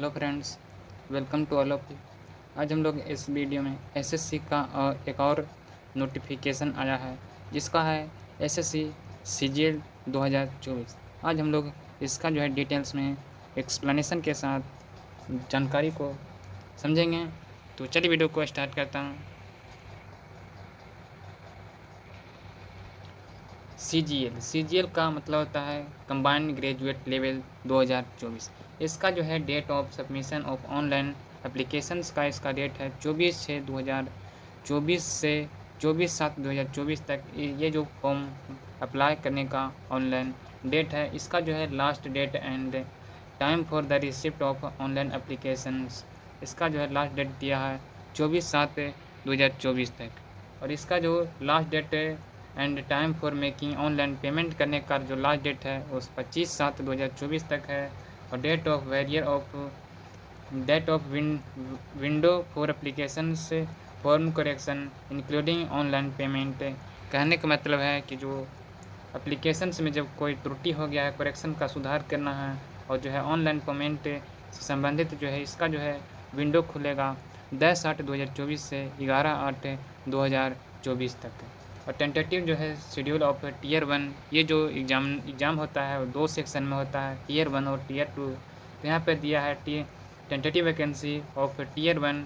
Hello friends, welcome to all of you. आज हम लोग इस वीडियो में एसएससी का एक और नोटिफिकेशन आया है जिसका है एसएससी सीजीएल 2024। आज हम लोग इसका जो है डिटेल्स में एक्सप्लेनेशन के साथ जानकारी को समझेंगे। तो चलिए वीडियो को स्टार्ट करता हूँ। सीजीएल का मतलब होता है कंबाइंड ग्रेजुएट लेवल 2024। इसका जो है date of submission of online applications का इसका डेट है 24/6/2024 से 24/7/2024 तक। ये जो फॉर्म अप्लाई करने का ऑनलाइन डेट है, इसका जो है last date and time for the receipt of online applications, इसका जो है लास्ट डेट दिया है 24/7/2024 तक। और इसका जो last date and time for making online payment करने का जो लास्ट डेट है उस 25/7/2024 तक है। और डेट ऑफ वेरियर ऑफ विंडो फॉर एप्लीकेशन से form correction including online payment. कहने का मतलब है कि जो एप्लीकेशंस में जब कोई त्रुटि हो गया है, करेक्शन का सुधार करना है, और जो है ऑनलाइन पेमेंट से संबंधित जो है इसका जो है विंडो खुलेगा 10/8/2024 से 11/8/2024 तक। और टेंटेटिव जो है शेड्यूल ऑफ टीयर 1, ये जो एग्ज़ाम होता है वो 2 सेक्शन में होता है, टीयर 1 और टीयर 2। तो यहाँ पर दिया है टेंटेटिव वैकेंसी ऑफ टीयर 1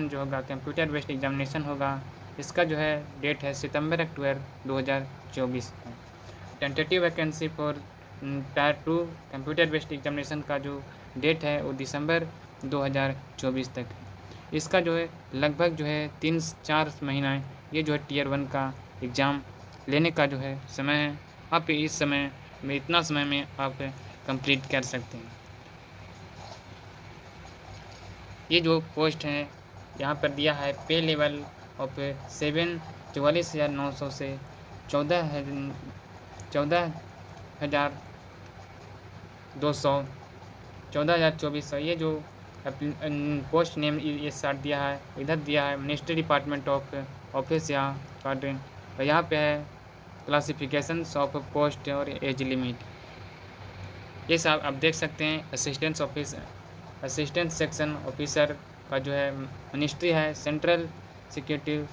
जो होगा कंप्यूटर बेस्ड एग्जामिनेशन होगा। इसका जो है डेट है सितंबर-अक्टूबर 2024 में। Tentative vacancy for tyre 2 computer based examination का जो डेट है वो दिसंबर 2024 तक है। इसका जो है लगभग जो है 3-4 महीना ये जो है टीयर 1 का एग्ज़ाम लेने का जो है समय है। आप इस समय में इतना समय में आप कंप्लीट कर सकते हैं। ये जो पोस्ट है यहाँ पर दिया है पे लेवल ऑफ 44,900 से 14,200 14,2400। ये जो पोस्ट नेम ये साथ दिया है, इधर दिया है मिनिस्ट्री डिपार्टमेंट ऑफ ऑफिस यहाँ कार्ड। और यहाँ पे है क्लासिफिकेशन ऑफ पोस्ट और एज लिमिट। ये सब आप देख सकते हैं। असिस्टेंट सेक्शन ऑफिसर का जो है मिनिस्ट्री है सेंट्रल सिक्योरिटी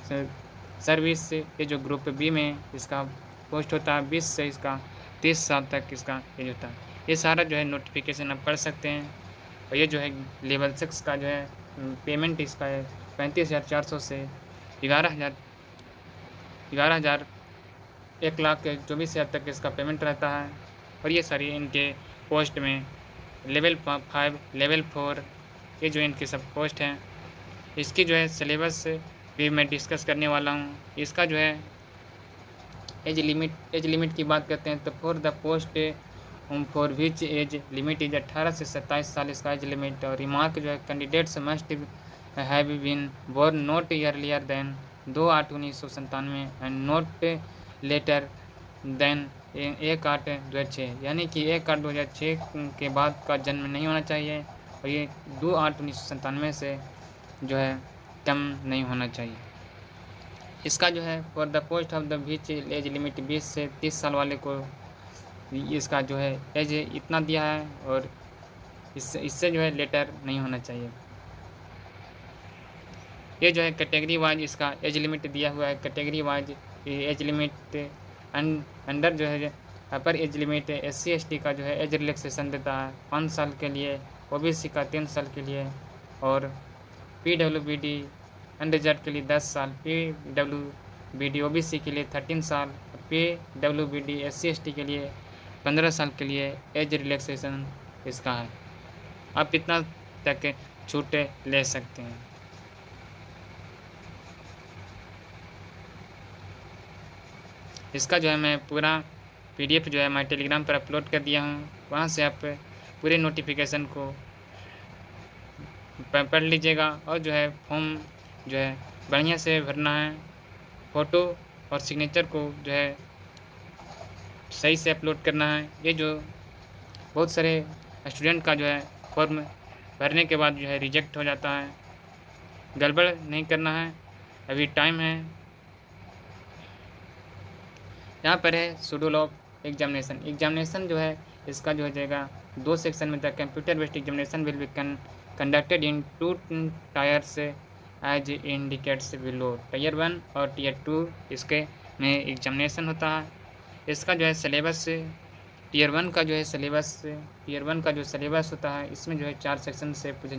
सर्विस। ये जो ग्रुप बी में इसका पोस्ट होता है 20 से इसका 30 साल तक इसका एज होता है। ये सारा जो है नोटिफिकेशन आप पढ़ सकते हैं। और ये जो है लेवल 6 का जो है पेमेंट इसका है 35,400 से 11,000 1,24,000 तक इसका पेमेंट रहता है। और ये सारी इनके पोस्ट में लेवल 5 लेवल 4 ये जो इनके सब पोस्ट हैं, इसकी जो है सिलेबस भी मैं डिस्कस करने वाला हूँ। इसका जो है एज लिमिट की बात करते हैं तो for the post for which age limit is 18 से 27 साल इसका एज लिमिट। और रिमार्क जो है candidates must have been born not earlier than 2/8/1997 and not later than 1/8/2006, यानी कि 1/8/2006 के बाद का जन्म नहीं होना चाहिए। और ये 2/8/1997 से जो है कम नहीं होना चाहिए। इसका जो है for the post of the which age limit 20 से 30 साल वाले को इसका जो है एज इतना दिया है, और इससे जो है लेटर नहीं होना चाहिए। ये जो है कैटेगरी वाइज इसका एज लिमिट दिया हुआ है। Category wise age limit under जो है अपर एज लिमिट SC/ST का जो है एज रिलैक्सेशन देता है 5 साल के लिए, OBC का 3 साल के लिए, और PWBD अनरिजर्व के लिए 10 साल, PWBD OBC के लिए 13 साल, PWBD SC/ST के लिए 15 साल के लिए एज रिलैक्सेशन इसका है। आप इतना तक छूट ले सकते हैं। इसका जो है मैं पूरा PDF जो है मैं टेलीग्राम पर अपलोड कर दिया हूँ। वहाँ से आप पूरे नोटिफिकेशन को पढ़ लीजिएगा। और जो है फॉर्म जो है बढ़िया से भरना है। फ़ोटो और सिग्नेचर को जो है सही से अपलोड करना है। ये जो बहुत सारे स्टूडेंट का जो है फॉर्म भरने के बाद जो है रिजेक्ट हो जाता है। गड़बड़ नहीं करना है, अभी टाइम है। यहाँ पर है शेड्यूल ऑफ एग्जामिनेशन जो है इसका जो हो जाएगा 2 सेक्शन में the computer based examination will be conducted in 2 tiers as indicates below. Tier 1 और टायर 2 इसके में एग्जामिनेशन होता है। इसका जो है सिलेबस टीयर 1 का जो है सिलेबस होता है, इसमें जो है 4 सेक्शन से पूछे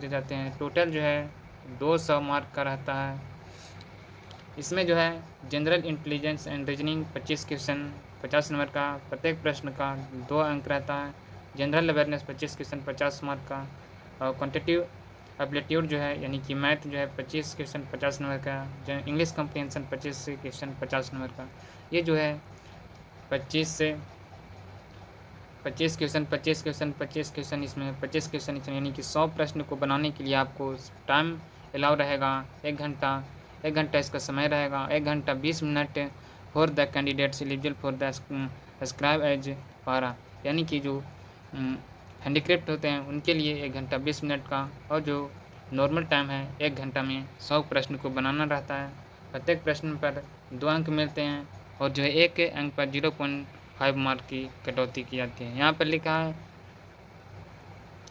जाते हैं। टोटल जो है 200 मार्क का रहता है। इसमें जो है general intelligence and reasoning 25 question 50 number का, प्रत्येक प्रश्न का 2 अंक रहता है। जनरल अवेयरनेस 25 क्वेश्चन 50 मार्क का, और क्वांटिटेटिव एप्टीट्यूड जो है यानी कि मैथ जो है 25 क्वेश्चन 50 नंबर का, इंग्लिश कम्प्रीहेंशन 25 क्वेश्चन 50 नंबर का। ये जो है 25 क्वेश्चन इसमें 25 क्वेश्चन यानी कि 100 प्रश्न को बनाने के लिए आपको टाइम अलाउ रहेगा 1 घंटा इसका समय रहेगा। 1 घंटा 20 minute for the candidates eligible for the scribe as para, यानी कि जो हैंडीक्राफ्ट होते हैं उनके लिए 1 घंटा 20 मिनट का, और जो नॉर्मल टाइम है 1 घंटा में 100 प्रश्न को बनाना रहता है। प्रत्येक प्रश्न पर 2 अंक मिलते हैं, और जो है 1 अंक पर 0.5 मार्क की कटौती की जाती है। यहाँ पर लिखा है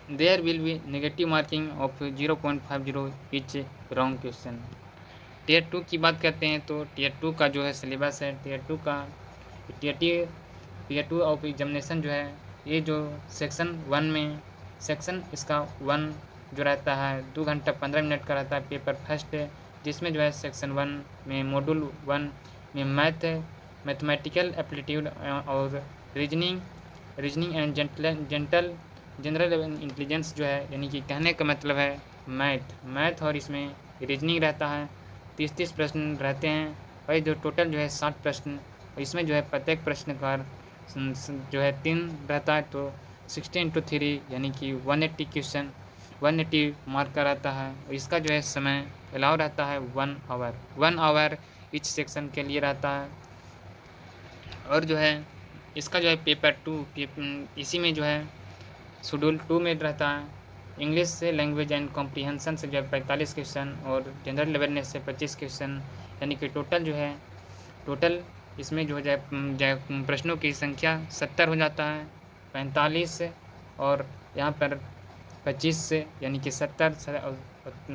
there will be negative marking of 0.50 each wrong question. Tier 2 की बात करते हैं तो टीयर 2 का जो है सिलेबस है, टीयर 2 ऑफ एग्जामिनेशन जो है, ये जो सेक्शन 1 में सेक्शन इसका 1 जो रहता है 2 घंटा 15 मिनट का रहता है पेपर फर्स्ट, जिसमें जो है सेक्शन 1 में मॉड्यूल 1 में मैथमेटिकल एप्टीट्यूड और रीजनिंग एंड जनरल इंटेलिजेंस जो है, यानी कि कहने का मतलब है मैथ और इसमें रीजनिंग रहता है। 30 प्रश्न रहते हैं, और जो टोटल जो है 60 प्रश्न, इसमें जो है प्रत्येक प्रश्न का जो है 3 रहता है, तो 60 × 3 यानी कि 180 क्वेश्चन 180 मार्क का रहता है। और इसका जो है समय अलाउ रहता है 1 आवर इच सेक्शन के लिए रहता है। और जो है इसका जो है पेपर 2 इसी में जो है शेड्यूल 2 में रहता है। इंग्लिश से लैंग्वेज एंड कॉम्प्रीहेंशन से जो है 45 क्वेश्चन, और जनरल अवेयरनेस से 25 क्वेश्चन, यानी कि टोटल इसमें जो है प्रश्नों की संख्या 70 हो जाता है। 45 और यहाँ पर 25 से यानी कि 70,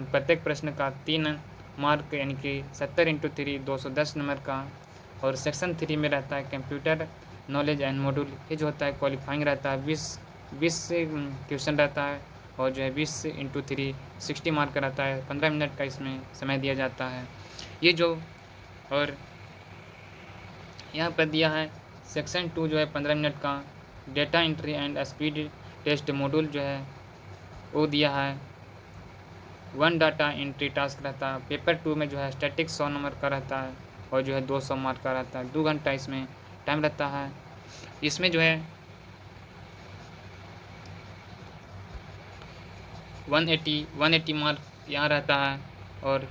प्रत्येक प्रश्न का 3 मार्क यानी कि 70 × 3 210 नंबर का। और सेक्शन 3 में रहता है कंप्यूटर नॉलेज एंड मॉड्यूल, ये जो होता है क्वालिफाइंग रहता है 20 से क्वेश्चन रहता है, और जो है 20 × 3 60 मार्क का रहता है। 15 मिनट का इसमें समय दिया जाता है। ये जो और यहाँ पर दिया है सेक्शन 2 जो है 15 मिनट का, data entry and speed test module जो है वो दिया है। 1 डाटा एंट्री टास्क रहता है। पेपर 2 में जो है स्टैटिक्स 100 नंबर का रहता है, और जो है 200 मार्क का रहता है। 2 घंटा इसमें टाइम रहता है। इसमें जो है 180 मार्क यहाँ रहता है, और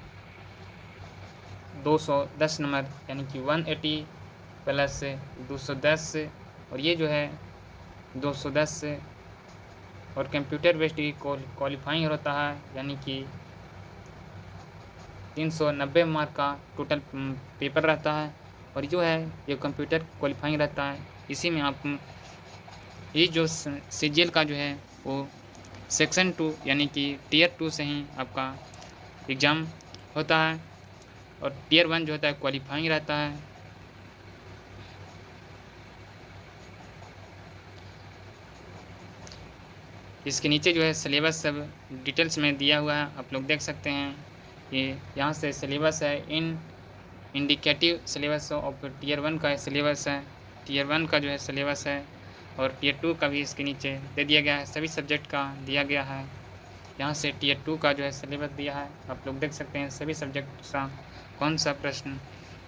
210 नंबर यानी कि 180 प्लस 210, और ये जो है 210 और कंप्यूटर बेस्ड क्वालिफाइंग होता है, यानी कि 390 मार्क का टोटल पेपर रहता है। और जो है ये कंप्यूटर क्वालिफाइंग रहता है। इसी में आप ये जो सीजीएल का जो है वो सेक्शन 2 यानी कि टीयर 2 से ही आपका एग्ज़ाम होता है, और टीयर 1 जो होता है क्वालिफाइंग रहता है। इसके नीचे जो है सिलेबस सब डिटेल्स में दिया हुआ है, आप लोग देख सकते हैं। ये यहाँ से सिलेबस है, इंडिकेटिव सिलेबस ऑफ टीयर 1 का सिलेबस है, टीयर 1 का जो है सिलेबस है, और टीयर 2 का भी इसके नीचे दे दिया गया है, सभी सब्जेक्ट का दिया गया है। यहाँ से टीयर 2 का जो है सिलेबस दिया है, आप लोग देख सकते हैं सभी सब्जेक्ट का कौन सा प्रश्न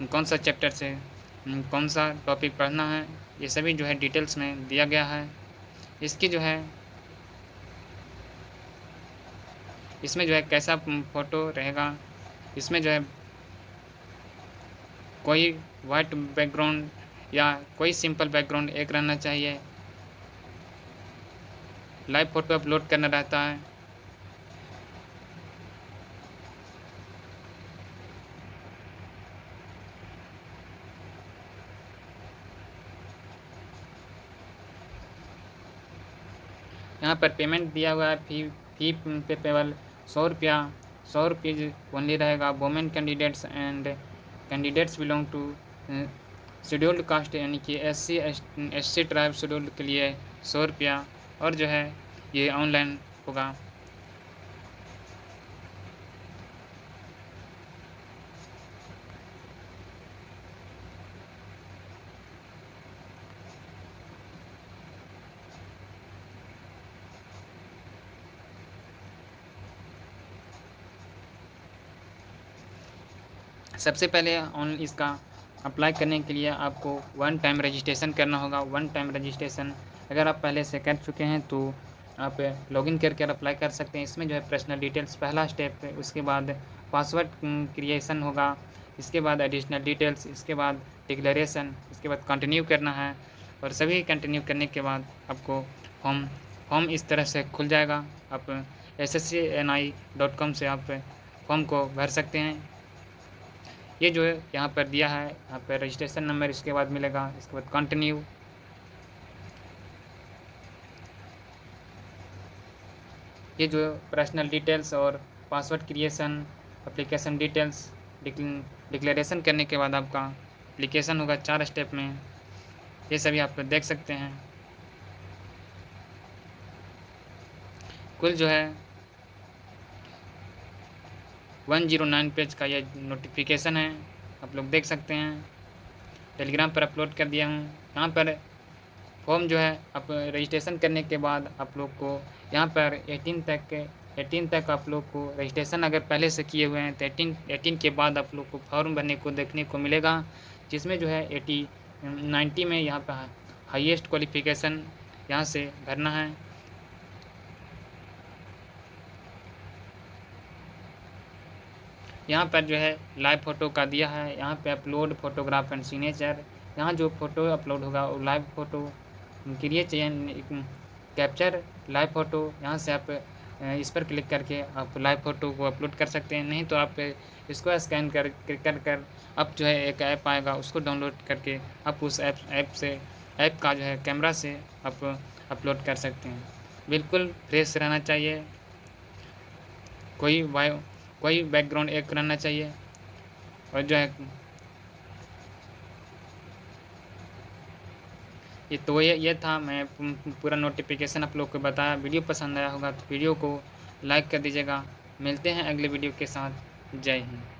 कौन सा चैप्टर से कौन सा टॉपिक पढ़ना है, ये सभी जो है डिटेल्स में दिया गया है। इसकी जो है इसमें जो है कैसा फ़ोटो रहेगा, इसमें जो है कोई वाइट बैकग्राउंड या कोई सिंपल बैकग्राउंड एक रहना चाहिए। लाइव फ़ोटो अपलोड करना रहता है। यहाँ पर पेमेंट दिया हुआ है, फ़ी पेबल 100 रुपया, 100 रुपीज़ ओनली रहेगा। Women candidates and candidates belong to scheduled caste यानी कि SC ट्राइब शेड्यूल्ड के लिए 100 रुपया, और जो है ये ऑनलाइन होगा। सबसे पहले इसका अप्लाई करने के लिए आपको 1 टाइम रजिस्ट्रेशन करना होगा। 1 टाइम रजिस्ट्रेशन अगर आप पहले से कर चुके हैं तो आप लॉगिन करके अप्लाई कर सकते हैं। इसमें जो है पर्सनल डिटेल्स पहला स्टेप है, उसके बाद पासवर्ड क्रिएशन होगा, इसके बाद एडिशनल डिटेल्स, इसके बाद डिक्लेरेशन, इसके बाद कंटिन्यू करना है, और सभी कंटिन्यू करने के बाद आपको फॉर्म इस तरह से खुल जाएगा। आप sscni.com से आप फॉर्म को भर सकते हैं। ये जो है यहाँ पर दिया है, यहाँ पर रजिस्ट्रेशन नंबर इसके बाद मिलेगा, इसके बाद कंटिन्यू, ये जो पर्सनल डिटेल्स और password creation, application details, declaration करने के बाद आपका एप्लीकेशन होगा 4 स्टेप में। ये सभी आप देख सकते हैं। कुल जो है 109 पेज का ये नोटिफिकेशन है, आप लोग देख सकते हैं। टेलीग्राम पर अपलोड कर दिया हूँ। यहाँ पर फॉर्म जो है आप रजिस्ट्रेशन करने के बाद आप लोग को यहाँ पर 18 तक आप लोग को रजिस्ट्रेशन अगर पहले से किए हुए हैं तो 18 के बाद आप लोग को फॉर्म भरने को देखने को मिलेगा, जिसमें जो है 90 में यहाँ पर हाईएस्ट क्वालिफिकेशन यहाँ से भरना है। यहाँ पर जो है लाइव फ़ोटो का दिया है, यहाँ पे अपलोड फोटोग्राफ एंड सिग्नेचर, यहाँ जो फ़ोटो अपलोड होगा वो लाइव फ़ोटो के लिए चाहिए, कैप्चर लाइव फ़ोटो। यहाँ से आप इस पर क्लिक करके आप लाइव फ़ोटो को अपलोड कर सकते हैं, नहीं तो आप इसको स्कैन कर आप जो है एक ऐप आएगा उसको डाउनलोड करके आप उस ऐप का जो है कैमरा से आप अपलोड कर सकते हैं। बिल्कुल फ्रेश रहना चाहिए, कोई बैकग्राउंड एक रहना चाहिए, और जो है ये था, मैं पूरा नोटिफिकेशन आप लोग को बताया। वीडियो पसंद आया होगा तो वीडियो को लाइक कर दीजिएगा। मिलते हैं अगले वीडियो के साथ। जय हिंद।